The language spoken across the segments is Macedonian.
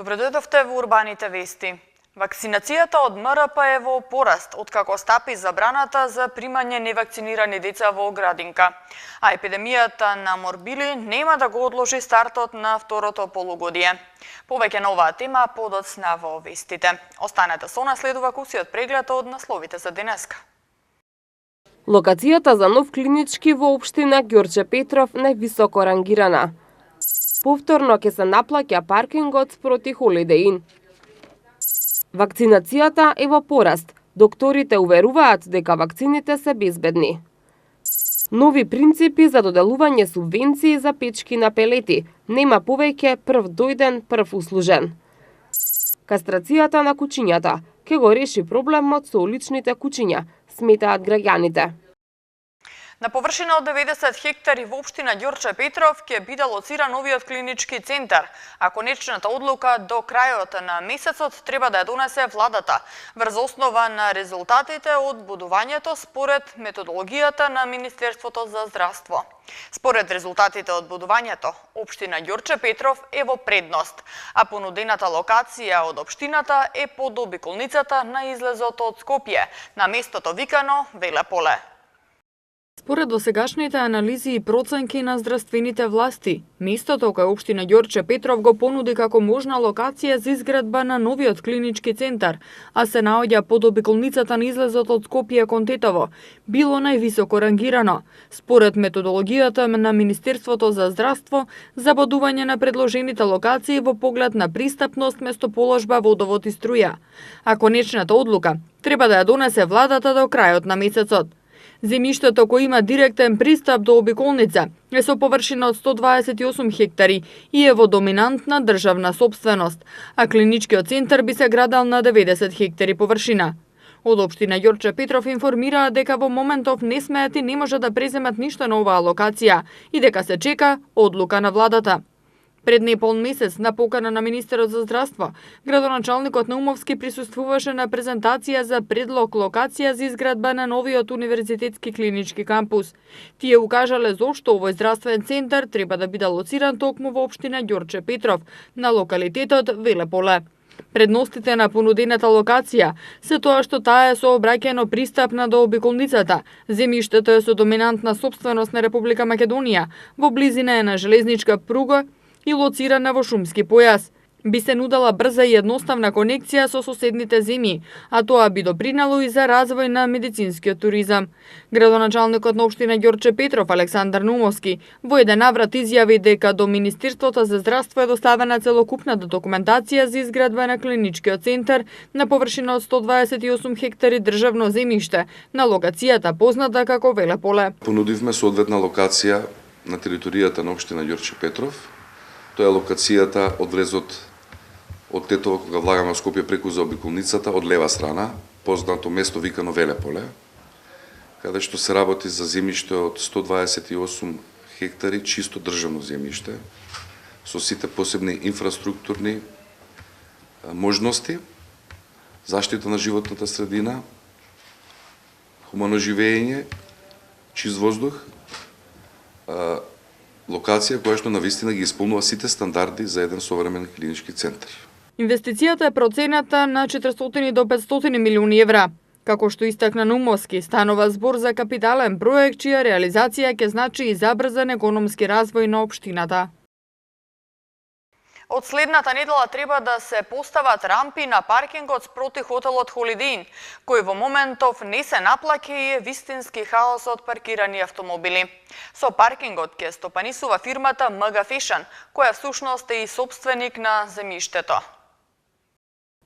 Добре дојдовте во урбаните вести. Вакцинацијата од МРП е во пораст, откако стапи забраната за примање невакцинирани деца во градинка. А епидемијата на морбили нема да го одложи стартот на второто полугодие. Повеќе на оваа тема подоцна во вестите. Останете со нас, следува кусиот преглед од насловите за денеска. Локацијата за нов клинички во општина Ѓорче Петров највисоко рангирана. Повторно ќе се наплаќа паркингот спроти Holiday Inn. Вакцинацијата е во пораст. Докторите уверуваат дека вакцините се безбедни. Нови принципи за доделување субвенции за печки на пелети. Нема повеќе прв дојден, прв услужен. Кастрацијата на кучињата ќе го реши проблемот со уличните кучиња, сметаат граѓаните. На површина од 90 хектари во општина Ѓорче Петров ќе биде лоциран новиот клинички центар, а конечната одлука до крајот на месецот треба да ја донесе владата, врз основа на резултатите од будувањето според методологијата на Министерството за здравство. Според резултатите од будувањето, општина Ѓорче Петров е во предност, а понудената локација од општината е под обиколницата на излезот од Скопје, на местото викано Веле поле. Според досегашните анализи и проценки на здравствените власти, местото кај општина Ѓорче Петров го понуди како можна локација за изградба на новиот клинички центар, а се наоѓа под обиколницата на излезот од Скопје кон Тетово, било највисоко рангирано. Според методологијата на Министерството за здравство, за бодување на предложените локации во поглед на пристапност, местоположба, водовод и струја. А конечната одлука треба да ја донесе владата до крајот на месецот. Земјиштето кој има директен пристап до обиколница е со површина од 128 хектари и е во доминантна државна сопственост, а клиничкиот центар би се градел на 90 хектари површина. Од општина Ѓорче Петров информираа дека во моментов не смеат и не може да преземат ништо на оваа локација и дека се чека одлука на владата. Пред неполн месец, на покана на министерот за здравство, градоначалникот Наумовски присуствуваше на презентација за предлог локација за изградба на новиот универзитетски клинички кампус. Тие укажале зошто овој здравствен центар треба да биде лоциран токму во општина Ѓорче Петров, на локалитетот Веле поле. Предностите на понудената локација се тоа што таа е сообраќајно пристапна до обиколницата, земјиштето е со доминантна сопственост на Република Македонија, во близина е на железничка пруга и лоцирана во шумски појас. Би се нудела брза и едноставна конекција со соседните земји, а тоа би допринело и за развој на медицинскиот туризам. Градоначалникот на општина Ѓорче Петров Александар Наумовски во еден наврат изјави дека до Министерството за здравство е доставена целокупната документација за изградба на клиничкиот центар на површина од 128 хектари државно земјиште на локацијата позната како Веле поле. Понудивме соодветна локација на територијата на општина Ѓорче Петров. Тоа е локацијата од врезот од Тетово кога влагаме во Скопје преку за обиколницата од лева страна, познато место викано Веле поле, каде што се работи за земјиште од 128 хектари чисто државно земјиште со сите посебни инфраструктурни можности, заштита на животната средина, хумано живење, чист воздух, локација која што навистина ги исполнува сите стандарди за еден современ клинички центар. Инвестицијата е процената на 400 до 500 милиони евра. Како што истакна Наумовски, станува збор за капитален проект чија реализација ќе значи и забрзан економски развој на општината. Од следната недела треба да се постават рампи на паркингот спроти хотелот Holiday Inn, кој во моментов не се наплаќа и е вистински хаос од паркирани автомобили. Со паркингот ќе стопанисува фирмата MG Fashion, која всушност е и собственик на земјиштето.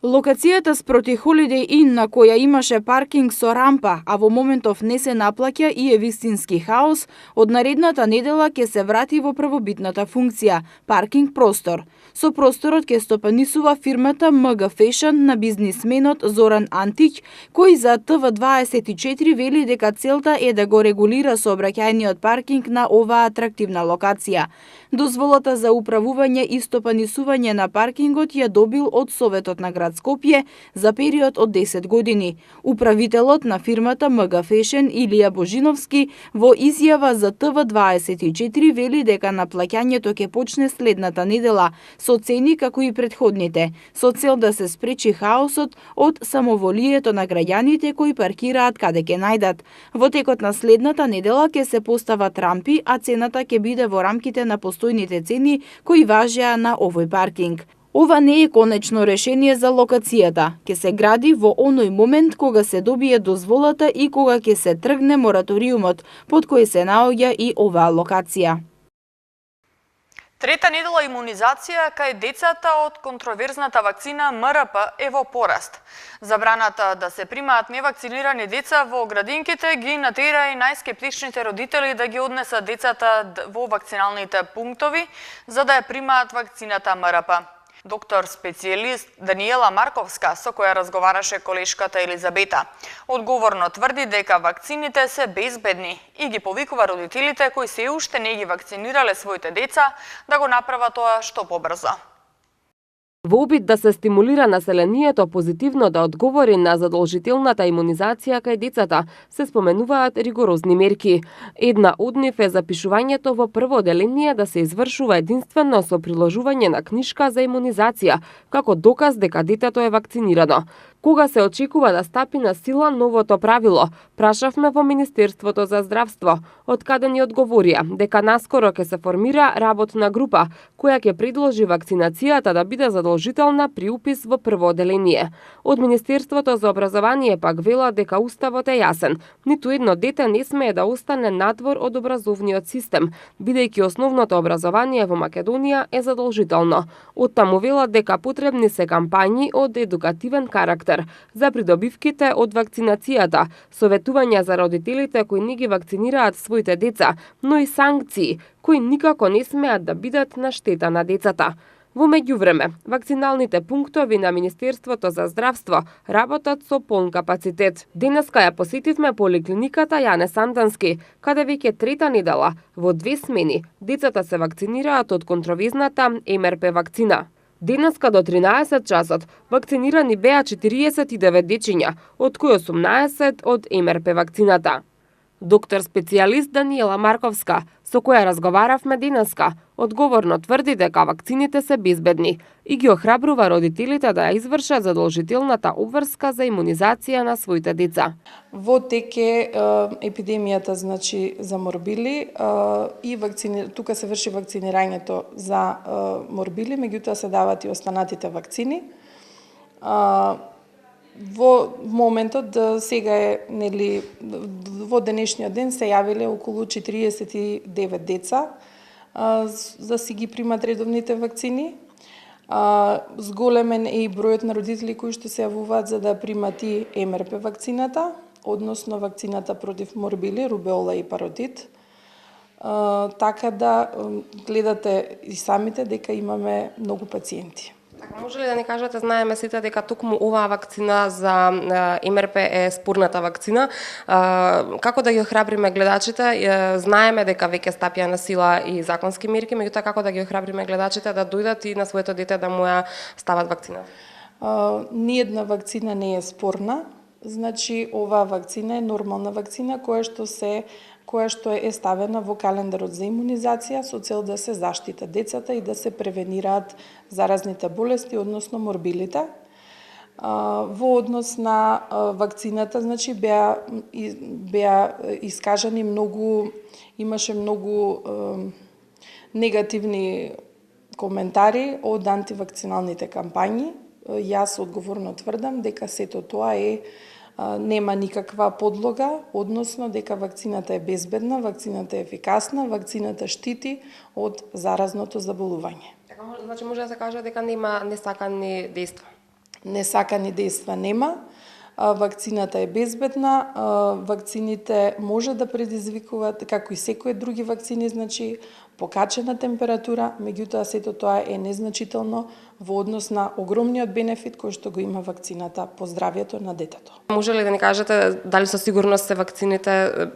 Локацијата спроти Holiday Inn, на која имаше паркинг со рампа, а во моментов не се наплаќа и е вистински хаос, од наредната недела ќе се врати во првобитната функција – паркинг простор. Со просторот ќе стопанисува фирмата MG Fashion на бизнисменот Зоран Антич, кој за ТВ24 вели дека целта е да го регулира сообраќајниот паркинг на оваа атрактивна локација. Дозволата за управување и стопанисување на паркингот ја добил од Советот на градската град Скопје за период од 10 години. Управителот на фирмата МГ Фешен Илија Божиновски во изјава за ТВ24 вели дека наплаќањето ќе почне следната недела со цени како и претходните, со цел да се спречи хаосот од самоволието на граѓаните кои паркираат каде ќе најдат. Во текот на следната недела ќе се постават рампи, а цената ќе биде во рамките на постојните цени кои важеа на овој паркинг. Ова не е конечно решение за локацијата. Ќе се гради во оној момент кога се добие дозволата и кога ќе се тргне мораториумот, под кој се наоѓа и оваа локација. Трета недела имунизација кај децата од контроверзната вакцина МРП е во пораст. Забраната да се примаат невакцинирани деца во градинките ги натера и најскептичните родители да ги однесат децата во вакциналните пунктови за да ја примаат вакцината МРП. Доктор специјалист Даниела Марковска, со која разговараше колешката Елизабета, одговорно тврди дека вакцините се безбедни и ги повикува родителите кои се уште не ги вакцинирале своите деца да го направат тоа што побрзо. Во обид да се стимулира населението позитивно да одговори на задолжителната имунизација кај децата, се споменуваат ригорозни мерки. Една од нив е запишувањето во прво оделение да се извршува единствено со приложување на книшка за имунизација, како доказ дека детето е вакцинирано. Кога се очекува да стапи на сила новото правило, прашавме во Министерството за здравство, од каде ни одговорија дека наскоро ќе се формира работна група која ќе предложи вакцинацијата да биде задолжителна при упис во прво оделение. Од Министерството за образование пак велат дека уставот е јасен. Ниту едно дете не смее да остане надвор од образовниот систем, бидејќи основното образование во Македонија е задолжително. Оттаму велат дека потребни се кампањи од едукативен карактер за придобивките од вакцинацијата, советувања за родителите кои не ги вакцинираат своите деца, но и санкции кои никако не смеат да бидат на штета на децата. Во меѓувреме, вакциналните пунктови на Министерството за здравство работат со полн капацитет. Денеска ја посетивме поликлиниката Јане Сандански, каде веќе трета недела во 2 смени децата се вакцинираат од контровизната МРП вакцина. Денеска до 13 часот вакцинирани беа 49 дечиња, од кои 18 од МРП вакцината. Доктор специјалист Даниела Марковска, со која разговаравме денеска, одговорно тврди дека вакцините се безбедни и ги охрабрува родителите да ја извршат задолжителната обврска за имунизација на своите деца. Во тек е епидемијата, значи, за морбили и тука се врши вакцинирањето за морбили, меѓутоа се дават и останатите вакцини. Во моментот сега е, нели, во денешниот ден се јавиле околу 49 деца за си ги примат редовните вакцини. Зголемен е и бројот на родители кои што се јавуваат за да примат и МРП вакцината, односно вакцината против морбили, рубеола и паротит. Така да гледате и самите дека имаме многу пациенти. Може ли да ни кажете, знаеме сите дека токму оваа вакцина за МРП е спорната вакцина. Како да ги охрабриме гледачите? Знаеме дека веќе стапија на сила и законски мерки, меѓутоа како да ги охрабриме гледачите да дојдат и на своето дете да му ја стават вакцина? Ниедна вакцина не е спорна. Значи, оваа вакцина е нормална вакцина која што е ставена во календарот за имунизација со цел да се заштитат децата и да се превенираат заразните болести, односно морбилите. Во однос на вакцината, значи, беа искажани имаше многу негативни коментари од антивакциналните кампањи. Јас одговорно тврдам дека сето тоа нема никаква подлога, односно дека вакцината е безбедна, вакцината е ефикасна, вакцината штити од заразното заболување. Значи може да се каже дека нема несакани дејства? Несакани дејства нема. Вакцината е безбедна, вакцините може да предизвикуваат, како и секои други вакцини, значи покачена температура, меѓутоа сето тоа е незначително во однос на огромниот бенефит кој што го има вакцината по здравјето на детето. Може ли да ни кажете дали со сигурност се вакцините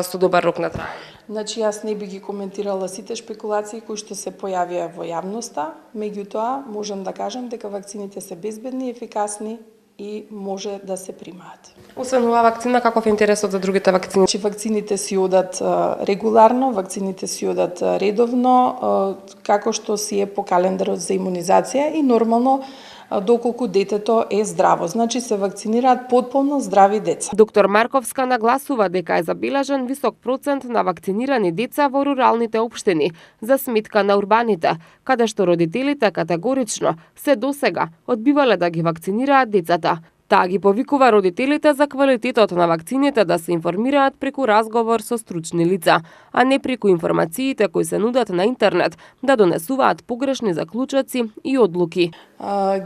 со добар рок на траење? Значи, јас не би ги коментирала сите шпекулации кои што се појавија во јавноста, меѓутоа можам да кажам дека вакцините се безбедни, ефикасни и може да се примаат. Освен оваа вакцина, каков е интересот за другите вакцини? Значи, вакцините си одат регуларно, вакцините си одат редовно, како што си е по календарот за имунизација и нормално доколку детето е здраво. Значи се вакцинираат потполно здрави деца. Доктор Марковска нагласува дека е забележан висок процент на вакцинирани деца во руралните општини за сметка на урбаните, каде што родителите категорично се досега одбивале да ги вакцинираат децата. Таа ги повикува родителите за квалитетот на вакцините да се информираат преку разговор со стручни лица, а не преку информациите кои се нудат на интернет да донесуваат погрешни заклучоци и одлуки.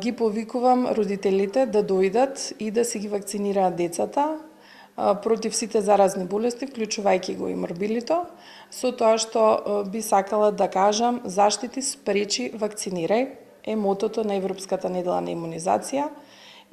Ги повикувам родителите да дојдат и да си ги вакцинираат децата против сите заразни болести, вклучувајќи го и морбилито, со тоа што би сакала да кажам, заштити спречи вакцинирај е мотото на Европската недела на имунизација,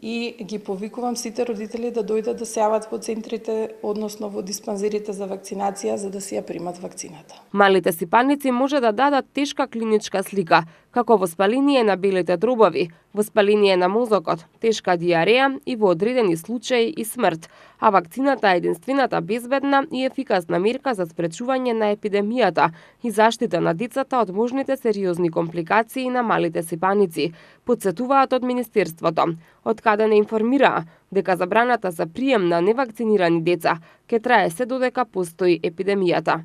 и ги повикувам сите родители да дојдат да се јават во центрите, односно во диспанзерите за вакцинација, за да си ја примат вакцината. Малите сипаници може да дадат тешка клиничка слика, како воспаление на белите дробови, воспаление на мозокот, тешка диареја и во одредени случаи и смрт, а вакцината е единствената безбедна и ефикасна мерка за спречување на епидемијата и заштита на децата од можните сериозни компликации на малите сипаници, подсетуваат од Министерството, од каде не информираа дека забраната за прием на невакцинирани деца ќе трае се додека постои епидемијата.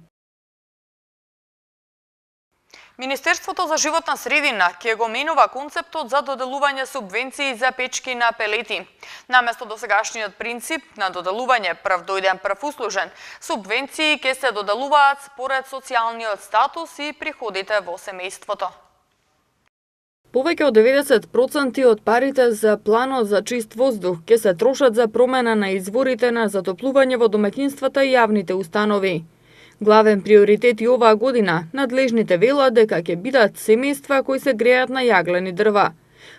Министерството за животна средина ќе го менува концептот за доделување субвенции за печки на пелети. Наместо досегашниот принцип на доделување прв дојден прв услужен, субвенции ќе се доделуваат според социјалниот статус и приходите во семејството. Повеќе од 90% од парите за планот за чист воздух ќе се трошат за промена на изворите на затоплување во домаќинствата и јавните установи. Главен приоритет и оваа година, надлежните велат дека ќе бидат семејства кои се греат на јаглени дрва.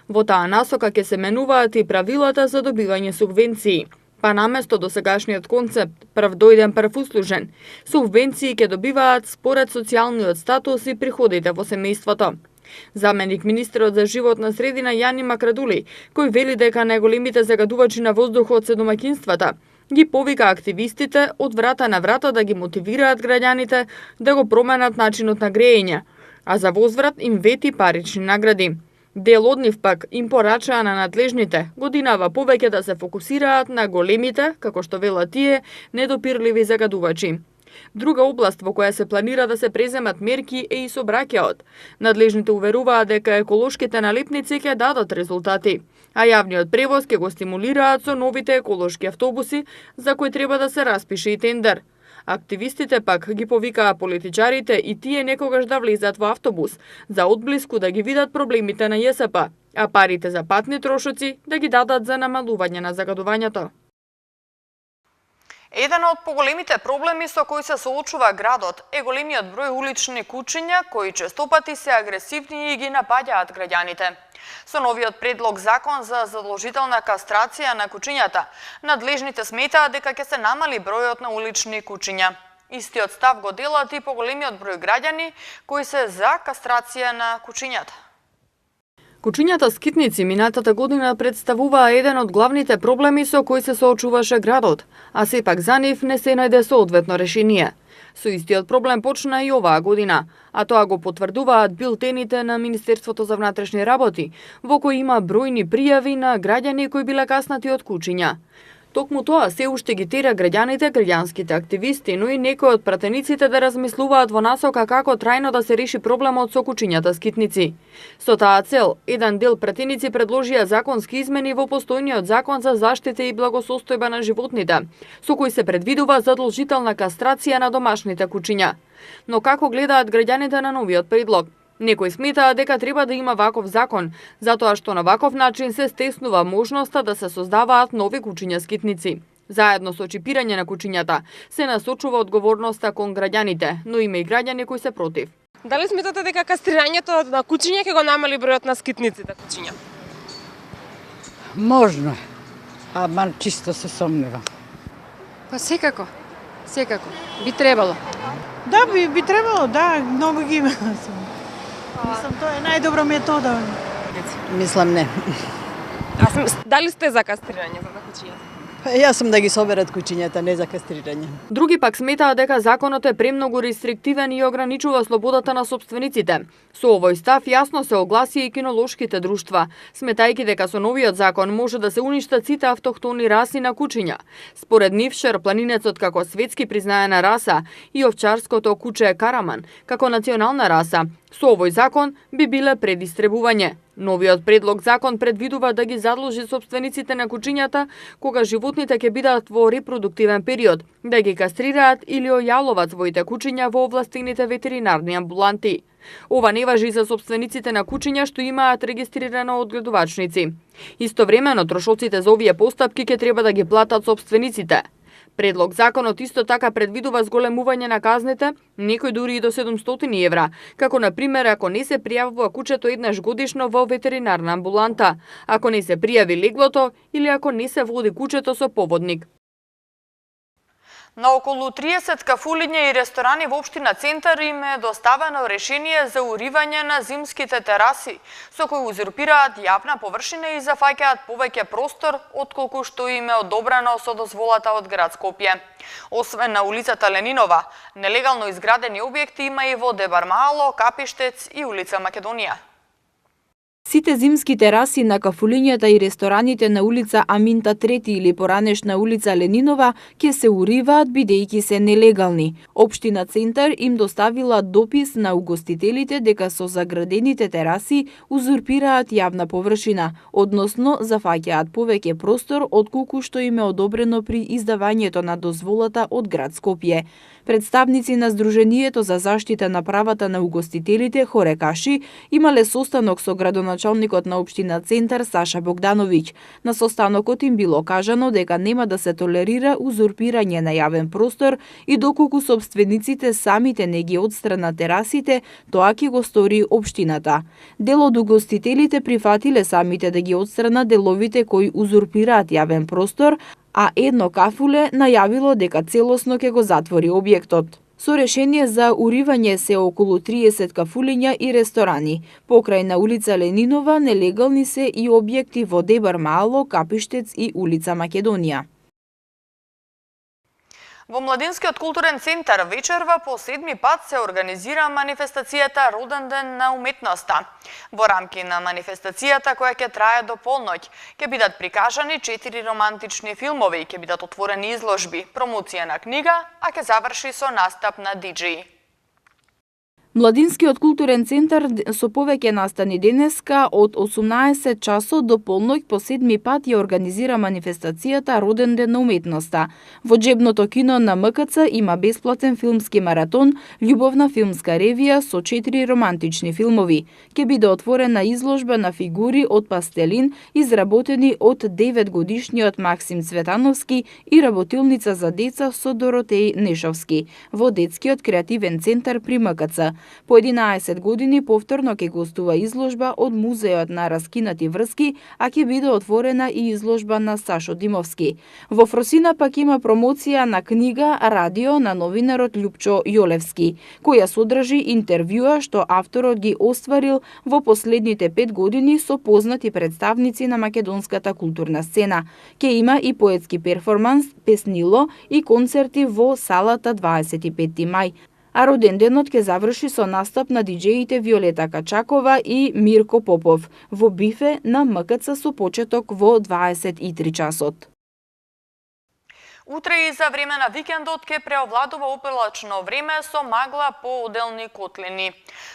Во таа насока ќе се менуваат и правилата за добивање субвенции. Па наместо досегашниот концепт прв дојден прв услужен, субвенции ќе добиваат според социјалниот статус и приходите во семејството. Заменик министерот за животна средина Јани Макрадули, кој вели дека најголемите загадувачи на воздухот се домаќинствата, ги повика активистите од врата на врата да ги мотивираат граѓаните да го променат начинот на грејење, а за возврат им вети парични награди. Дел од нив пак им порачаа на надлежните годинава повеќе да се фокусираат на големите, како што велат тие, недопирливи загадувачи. Друга област во која се планира да се преземат мерки е и сообраќајот. Надлежните уверуваат дека еколошките налепници ќе дадат резултати, а јавниот превоз ќе го стимулираат со новите еколошки автобуси, за кои треба да се распише и тендер. Активистите пак ги повикаа политичарите и тие некогаш да влезат во автобус, за одблиску да ги видат проблемите на ЈСП, а парите за патни трошоци да ги дадат за намалување на загадувањето. Еден од поголемите проблеми со кои се соочува градот е големиот број улични кучиња кои честопати се агресивни и ги напаѓаат граѓаните. Со новиот предлог закон за задолжителна кастрација на кучињата, надлежните сметаат дека ќе се намали бројот на улични кучиња. Истиот став го делат и поголемиот број граѓани кои се за кастрација на кучињата. Кучињата скитници минатата година представуваа еден од главните проблеми со кои се соочуваше градот, а сепак за нив не се најде соодветно решение. Со истиот проблем почна и оваа година, а тоа го потврдуваат билтените на Министерството за внатрешни работи, во кои има бројни пријави на граѓани кои биле каснати од кучиња. Токму тоа се уште ги тера граѓаните, граѓанските активисти, но и некои од пратениците да размислуваат во насока како трајно да се реши проблемот со кучињата скитници. Со таа цел, еден дел пратеници предложија законски измени во постојниот закон за заштита и благосостојба на животните, со кој се предвидува задолжителна кастрација на домашните кучиња. Но како гледаат граѓаните на новиот предлог? Некои сметаат дека треба да има ваков закон, затоа што на ваков начин се стеснува можноста да се создаваат нови кучиња скитници. Заедно со чипирање на кучињата се насочува одговорноста кон граѓаните, но има и граѓани кои се против. Дали сметате дека кастрирањето на кучиња ќе го намали бројот на скитниците кучиња? Можно, ама чисто се сомневам. Па секако, би требало. Да, би требало, да, многу ги има. Мислам, тоа е најдобра метода. Мислам не. Дали сте за кастрирање за кучињата? Јас сум да ги соберат кучињата, не за кастрирање. Други пак сметаат дека законот е премногу рестриктивен и ограничува слободата на собствениците. Со овој став јасно се огласи и кинолошките друштва, сметајќи дека со новиот закон може да се уништат сите автохтони раси на кучиња. Според нив шерпланинецот како светски признаена раса и овчарското куче караман како национална раса, со овој закон би биле предистребување. Новиот предлог закон предвидува да ги задолжи собствениците на кучињата кога животните ќе бидат во репродуктивен период, да ги кастрираат или ојалуваат своите кучиња во овластените ветеринарни амбуланти. Ова не важи за собствениците на кучиња што имаат регистрирано одгледувачници. Истовремено трошоците за овие постапки ќе треба да ги платат собствениците. Предлог законот исто така предвидува зголемување на казните, некој дури и до 700 евра, како на пример ако не се пријавува кучето еднаш годишно во ветеринарна амбуланта, ако не се пријави леглото или ако не се води кучето со поводник. На околу 30 кафулиња и ресторани во општина Центар им е доставено решение за уривање на зимските тераси, со кои узурпираат јавна површина и зафаќаат повеќе простор отколку што им е одобрено со дозволата од град Скопје. Освен на улицата Ленинова, нелегално изградени објекти има и во Дебармало, Капиштец и улица Македонија. Сите зимски тераси на кафулињата и рестораните на улица Аминта 3 или поранешна улица Ленинова ќе се уриваат бидејќи се нелегални. Општина Центар им доставила допис на угостителите дека со заградените тераси узурпираат јавна површина, односно зафаќаат повеќе простор отколку што им е одобрено при издавањето на дозволата од град Скопје. Представници на Сдруженијето за заштита на правата на угостителите Хорекаши имале состанок со градоначалникот на општина Центар Саша Богдановиќ. На состанокот им било кажано дека нема да се толерира узурпирање на јавен простор и доколку собствениците самите не ги одстранат терасите, тоа ќе го стори општината. Дел од угостителите прифатиле самите да ги одстранат деловите кои узурпираат јавен простор, а едно кафуле најавило дека целосно ќе го затвори објектот. Со решение за уривање се околу 30 кафулиња и ресторани. Покрај на улица Ленинова нелегални се и објекти во Дебармало, Капиштец и улица Македонија. Во Младинскиот културен центар вечерва по 7ми пат се организира манифестацијата Роден ден на уметноста. Во рамки на манифестацијата, која ќе трае до полноќ, ќе бидат прикажани 4 романтични филмови, ќе бидат отворени изложби, промоција на книга, а ќе заврши со настап на диџеи. Младинскиот културен центар со повеќе настани денеска од 18 часот до полноќ по 7ми пат ја организира манифестацијата Роден ден на уметноста. Во джебното кино на МКЦ има бесплатен филмски маратон, љубовна филмска ревија со 4 романтични филмови. Ќе биде отворена изложба на фигури од пастелин изработени од 9 годишниот Максим Цветановски и работилница за деца со Доротеј Нешовски во детскиот креативен центар при МКЦ. По 11 години повторно ќе гостува изложба од Музеот на раскинати врски, а ќе биде отворена и изложба на Сашо Димовски. Во Фросина пак има промоција на книга Радио на новинарот Љупчо Јолевски, која содржи интервјуа што авторот ги остварил во последните 5 години со познати представници на македонската културна сцена. Ќе има и поетски перформанс, песнило и концерти во салата 25 мај. А роденденот ќе заврши со настап на диџеите Виолета Качакова и Мирко Попов во бифе на МКЦ со почеток во 23 часот. Утре и за време на викендот ќе преовладува облачно време со магла по оделни котлини.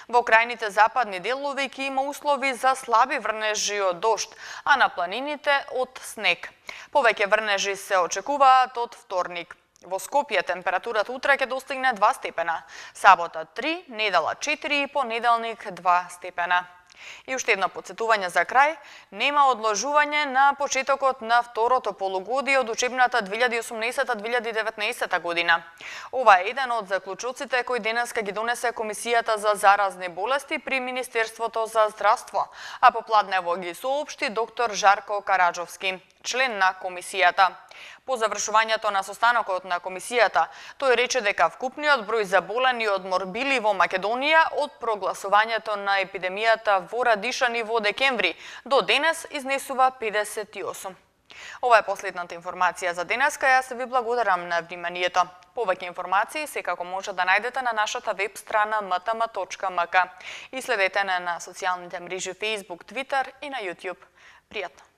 Во крајните западни делови ќе има услови за слаби врнежи од дожд, а на планините од снег. Повеќе врнежи се очекуваат од вторник. Во Скопје температурата утре ќе достигне 2 степена, сабота 3, недела 4 и понеделник 2 степена. И уште едно подсетување за крај, нема одложување на почетокот на второто полугодие од учебната 2018-2019 година. Ова е еден од заклучоците кои денеска ги донесе Комисијата за заразни болести при Министерството за здравство, а попладнево ги соопшти доктор Жарко Караџовски, член на комисијата. По завршувањето на состанокот на комисијата, тој рече дека вкупниот број заболени од морбили во Македонија од прогласувањето на епидемијата во Радишани во декември до денес изнесува 58. Ова е последната информација за денеска. Јас ви благодарам на вниманието. Повеќе информации секако може да најдете на нашата веб страна mtm.mk и следете на социјалните мрежи Facebook, Twitter и на YouTube. Пријатно!